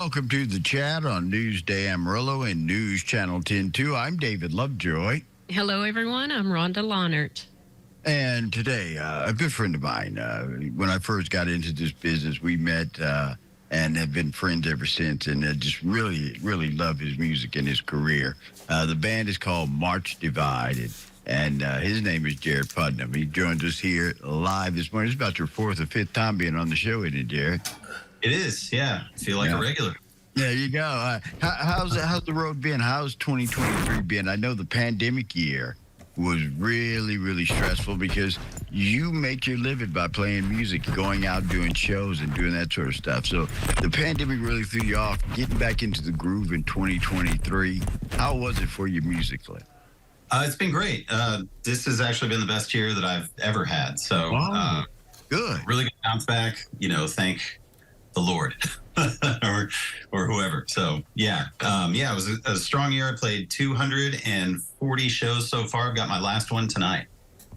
Welcome to the chat on News Day Amarillo and News Channel 10-2. I'm David Lovejoy. Hello, everyone. I'm Rhonda Lahnert. And today, a good friend of mine, when I first got into this business, we met and have been friends ever since, and just really, really love his music and his career. The band is called March Divided, and his name is Jared Putnam. He joins us here live this morning. It's about your fourth or fifth time being on the show, isn't it, Jared? It is, yeah. I feel like a regular. There you go. How's the road been? How's 2023 been? I know the pandemic year was really, really stressful because you make your living by playing music, going out doing shows and doing that sort of stuff. So the pandemic really threw you off. Getting back into the groove in 2023, how was it for you musically? It's been great. This has actually been the best year that I've ever had. So good. Really good bounce back. Thank the Lord or whoever. So it was a strong year. I played 240 shows so far. I've got my last one tonight.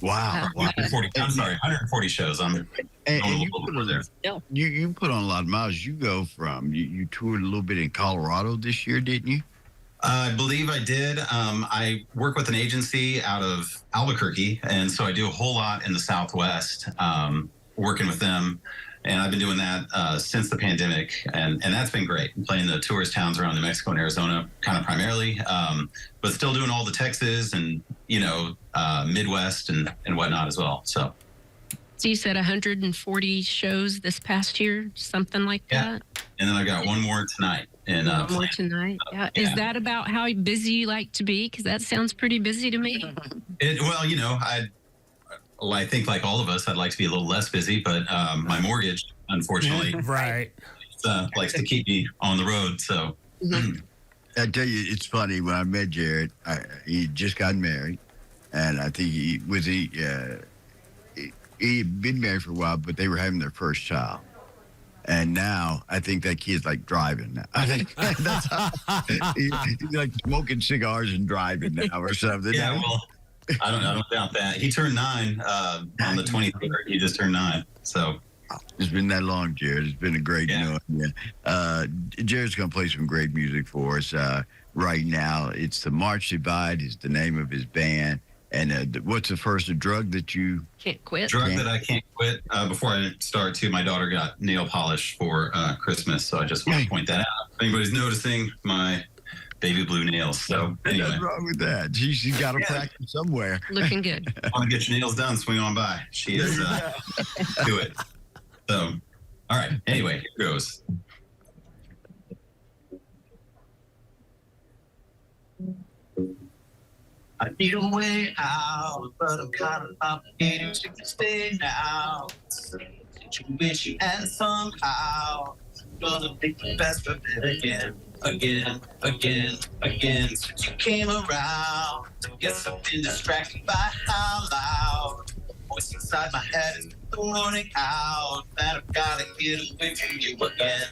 Wow. 140 shows. I'm you put on a lot of miles. You go from you toured a little bit in Colorado this year, didn't you? I believe I did. I work with an agency out of Albuquerque, and so I do a whole lot in the Southwest, working with them. And I've been doing that since the pandemic, and that's been great. Playing the tourist towns around New Mexico and Arizona, kind of primarily, but still doing all the Texas and Midwest and whatnot as well. So you said 140 shows this past year, something like that. And then I got one more tonight. And one more tonight. Yeah. Is that about how busy you like to be? Because that sounds pretty busy to me. I think like all of us, I'd like to be a little less busy, but my mortgage, unfortunately, likes to keep me on the road. So I tell you, it's funny. When I met Jared, he just got married, and I think he had been married for a while, but they were having their first child. And now I think that kid's like driving now. I think that's how he's like smoking cigars and driving now or something. Yeah, well, I don't doubt that. He turned 9 on the 23rd. He just turned 9. So it's been that long, Jared. It's been a great knowing you. Jared's going to play some great music for us right now. It's the March Divide is the name of his band. And what's the first drug that you can't quit? That I can't quit. Before I start, too, my daughter got nail polish for Christmas, so I just want to point that out. If anybody's noticing my baby blue nails. So anyway. What's wrong with that? She's got to practice somewhere. Looking good. Want to get your nails done? Swing on by. She is do it. So, all right. Anyway, here goes. I need a way out, but I'm kind of obligated to stay now. Situation and somehow gonna make the best of it again. Since you came around, guess I've been distracted by how loud the voice inside my head is warning out that I've gotta get away from you again.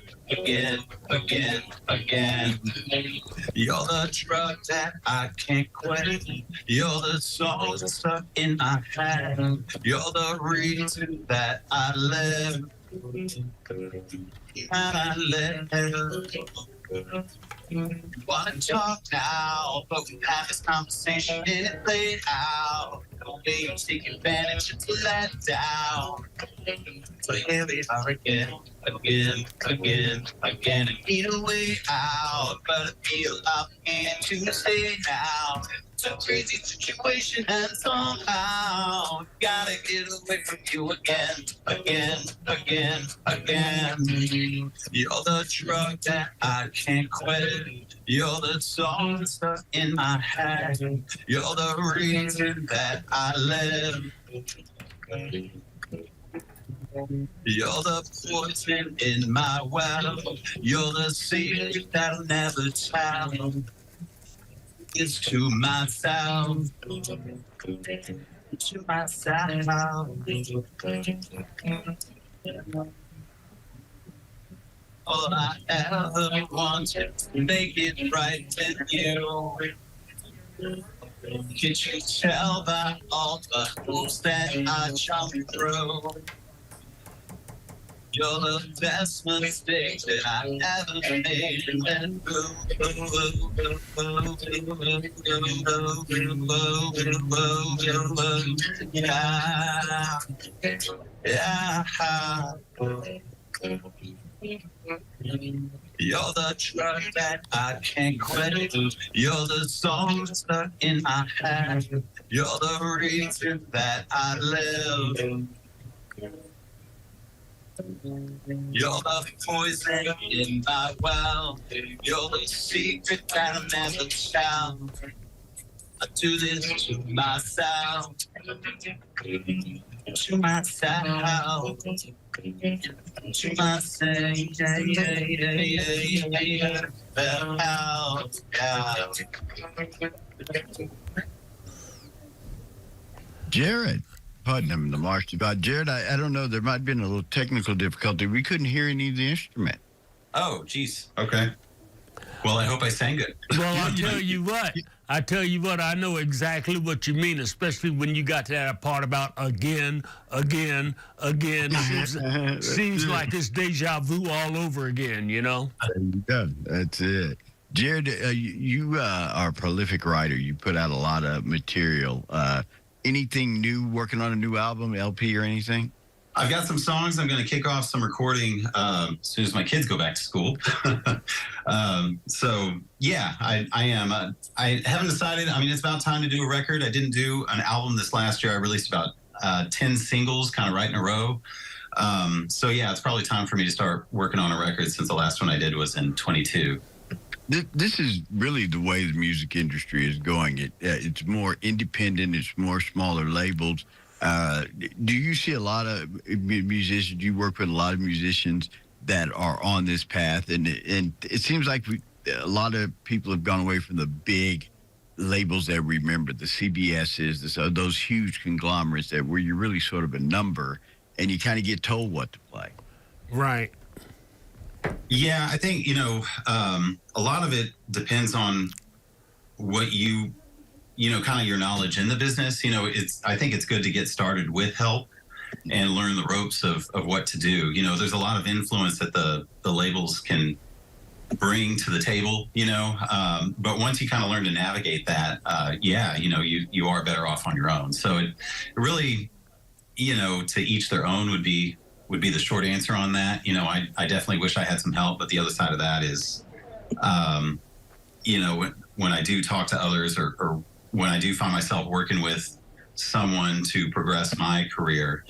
You're the drug that I can't quit. You're the song that's stuck in my head. You're the reason that I live. Wanna talk now, but we have this conversation and it played out. The way you take advantage and let down. So here we are again. I need a way out, but I feel obligated to stay now. It's a crazy situation and somehow gotta get away from you again. You're the drug that I can't quit. You're the song that's stuck in my head. You're the reason that I live. You're the poison in my well. You're the secret that I'll never tell. It's to myself. All I ever wanted to make it right with you. Can't you tell by all the hoops that I jumped through? You're the best mistake that I ever made. And then you're the drug that I can't quit. You're the song stuck in my head. You're the reason that I live. You're the poison in my well. You're the secret that I never tell. I do this to myself. To myself. To myself. Jared Putnam, the March Divide. Jared, I don't know. There might have been a little technical difficulty. We couldn't hear any of the instrument. Oh, geez. Okay. Well, I hope I sang good. Well, I tell you what, I know exactly what you mean, especially when you got to that part about again. Seems like it's deja vu all over again, you know? Yeah, that's it. Jared, you are a prolific writer. You put out a lot of material. Anything new, working on a new album, LP or anything? I've got some songs. I'm going to kick off some recording as soon as my kids go back to school. So, yeah, I am. I haven't decided. I mean, it's about time to do a record. I didn't do an album this last year. I released about 10 singles kind of right in a row. So, yeah, it's probably time for me to start working on a record since the last one I did was in 22. This is really the way the music industry is going. It's more independent. It's more smaller labels. Do you see a lot of musicians? You work with a lot of musicians that are on this path, and it seems like a lot of people have gone away from the big labels that we remember, the CBSs, those huge conglomerates that where you're really sort of a number, and you kind of get told what to play. Right. Yeah, I think, a lot of it depends on what kind of your knowledge in the business. I think it's good to get started with help and learn the ropes of what to do. There's a lot of influence that the labels can bring to the table, but once you kind of learn to navigate that, you are better off on your own. So it really, to each their own would be the short answer on that. I definitely wish I had some help, but the other side of that is, when I do talk to others or when I do find myself working with someone to progress my career,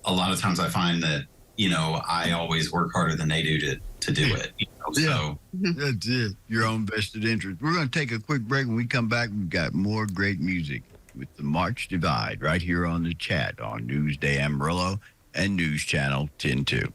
a lot of times I find that, I always work harder than they do to do it. So That's it. Your own vested interest. We're going to take a quick break. When we come back, we've got more great music with the March Divide right here on the chat on Newsday Amarillo and News Channel 10-2.